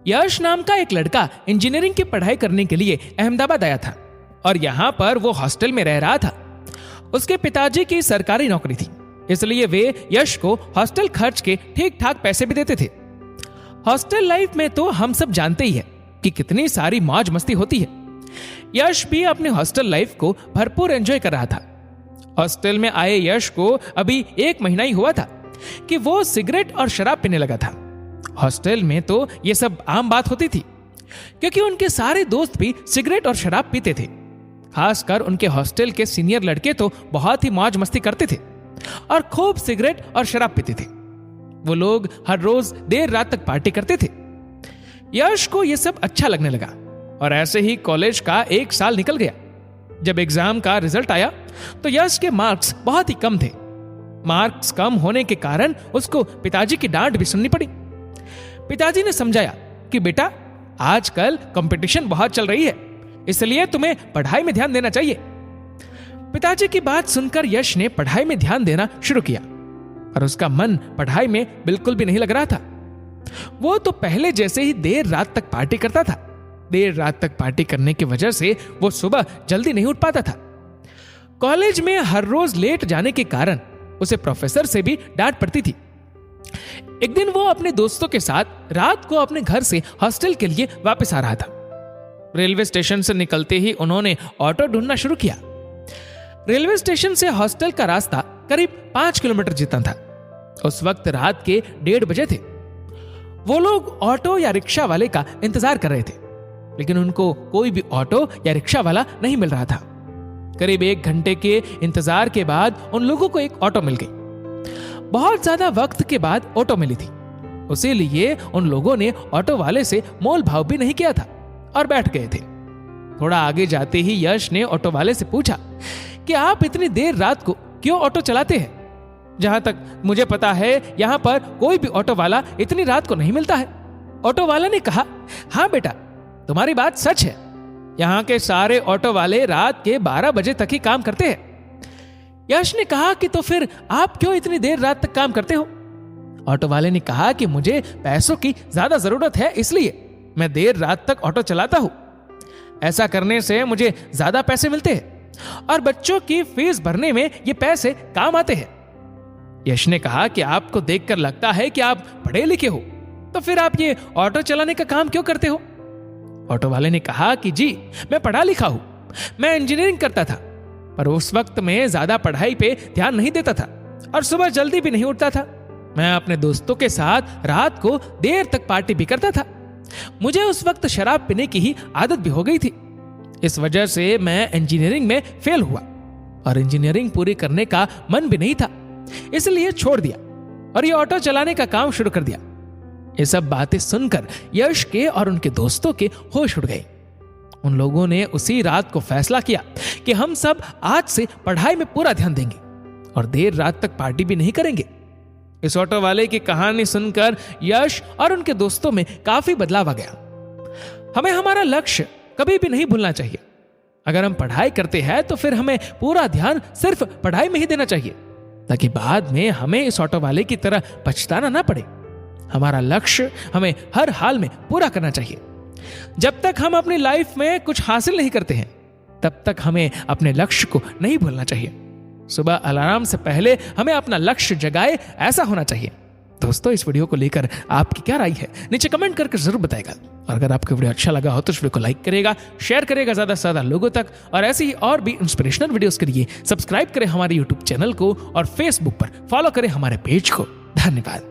यश नाम का एक लड़का इंजीनियरिंग की पढ़ाई करने के लिए अहमदाबाद आया था और यहाँ पर वो हॉस्टल में रह रहा था। उसके पिताजी की सरकारी नौकरी थी, इसलिए वे यश को हॉस्टल खर्च के ठीक ठाक पैसे भी देते थे। हॉस्टल लाइफ में तो हम सब जानते ही है कि कितनी सारी मौज मस्ती होती है। यश भी अपने हॉस्टल लाइफ को भरपूर एंजॉय कर रहा था। हॉस्टल में आए यश को अभी 1 महीना ही हुआ था कि वो सिगरेट और शराब पीने लगा था। हॉस्टल में तो ये सब आम बात होती थी, क्योंकि उनके सारे दोस्त भी सिगरेट और शराब पीते थे। खासकर उनके हॉस्टल के सीनियर लड़के तो बहुत ही मौज मस्ती करते थे और खूब सिगरेट और शराब पीते थे। वो लोग हर रोज देर रात तक पार्टी करते थे। यश को ये सब अच्छा लगने लगा और ऐसे ही कॉलेज का 1 साल निकल गया। जब एग्जाम का रिजल्ट आया तो यश के मार्क्स बहुत ही कम थे। मार्क्स कम होने के कारण उसको पिताजी की डांट भी सुननी पड़ी। पिताजी ने समझाया कि बेटा, आजकल कंपटीशन बहुत चल रही है, इसलिए तुम्हें पढ़ाई में ध्यान देना चाहिए। पिताजी की बात सुनकर यश ने पढ़ाई में ध्यान देना शुरू किया और उसका मन पढ़ाई में बिल्कुल भी नहीं लग रहा था। वो तो पहले जैसे ही देर रात तक पार्टी करता था। देर रात तक पार्टी करने की वजह से वो सुबह जल्दी नहीं उठ पाता था। कॉलेज में हर रोज लेट जाने के कारण उसे प्रोफेसर से भी डांट पड़ती थी। एक दिन वो अपने दोस्तों के साथ रात को अपने घर से हॉस्टल के लिए वापस आ रहा था। रेलवे स्टेशन से निकलते ही उन्होंने ऑटो ढूंढना शुरू किया। रेलवे स्टेशन से हॉस्टल का रास्ता करीब 5 किलोमीटर जितना था। उस वक्त रात के 1:30 बजे थे। वो लोग ऑटो या रिक्शा वाले का इंतजार कर रहे थे, लेकिन उनको कोई भी ऑटो या रिक्शा वाला नहीं मिल रहा था। करीब 1 घंटे के इंतजार के बाद उन लोगों को एक ऑटो मिल गई। बहुत ज्यादा वक्त के बाद ऑटो मिली थी, इसीलिए उन लोगों ने ऑटो वाले से मोल भाव भी नहीं किया था और बैठ गए थे। थोड़ा आगे जाते ही यश ने ऑटो वाले से पूछा कि आप इतनी देर रात को क्यों ऑटो चलाते हैं? जहां तक मुझे पता है यहां पर कोई भी ऑटो वाला इतनी रात को नहीं मिलता है। ऑटो वाला ने कहा, हाँ बेटा, तुम्हारी बात सच है। यहाँ के सारे ऑटो वाले रात के 12 बजे तक ही काम करते हैं। यश ने कहा कि तो फिर आप क्यों इतनी देर रात तक काम करते हो? ऑटो वाले ने कहा कि मुझे पैसों की ज्यादा जरूरत है, इसलिए मैं देर रात तक ऑटो चलाता हूं। ऐसा करने से मुझे ज्यादा पैसे मिलते हैं और बच्चों की फीस भरने में ये पैसे काम आते हैं। यश ने कहा कि आपको देखकर लगता है कि आप पढ़े लिखे हो, तो फिर आप ये ऑटो चलाने का काम क्यों करते हो? ऑटो वाले ने कहा कि जी, मैं पढ़ा लिखा हूं, मैं इंजीनियरिंग करता था, पर उस वक्त में ज्यादा पढ़ाई पे ध्यान नहीं देता था और सुबह जल्दी भी नहीं उठता था। मैं अपने दोस्तों के साथ रात को देर तक पार्टी भी करता था। मुझे उस वक्त शराब पीने की ही आदत भी हो गई थी। इस वजह से मैं इंजीनियरिंग में फेल हुआ और इंजीनियरिंग पूरी करने का मन भी नहीं था, इसलिए छोड़ दिया और ये ऑटो चलाने का काम शुरू कर दिया। ये सब बातें सुनकर यश के और उनके दोस्तों के होश उड़ गए। उन लोगों ने उसी रात को फैसला किया कि हम सब आज से पढ़ाई में पूरा ध्यान देंगे और देर रात तक पार्टी भी नहीं करेंगे। इस ऑटो वाले की कहानी सुनकर यश और उनके दोस्तों में काफी बदलाव आ गया। हमें हमारा लक्ष्य कभी भी नहीं भूलना चाहिए। अगर हम पढ़ाई करते हैं तो फिर हमें पूरा ध्यान सिर्फ पढ़ाई में ही देना चाहिए, ताकि बाद में हमें इस ऑटो वाले की तरह पछताना ना पड़े। हमारा लक्ष्य हमें हर हाल में पूरा करना चाहिए। जब तक हम अपनी लाइफ में कुछ हासिल नहीं करते हैं, तब तक हमें अपने लक्ष्य को नहीं भूलना चाहिए। सुबह अलार्म से पहले हमें अपना लक्ष्य जगाए, ऐसा होना चाहिए। दोस्तों, इस वीडियो को लेकर आपकी क्या राय है नीचे कमेंट करके जरूर बताएगा। और अगर आपको वीडियो अच्छा लगा हो तो इस वीडियो को लाइक करेगा, शेयर करेगा ज्यादा से ज्यादा लोगों तक, और ऐसी ही और भी इंस्पिरेशनल वीडियोस के लिए सब्सक्राइब करें हमारे यूट्यूब चैनल को और फेसबुक पर फॉलो करें हमारे पेज को। धन्यवाद।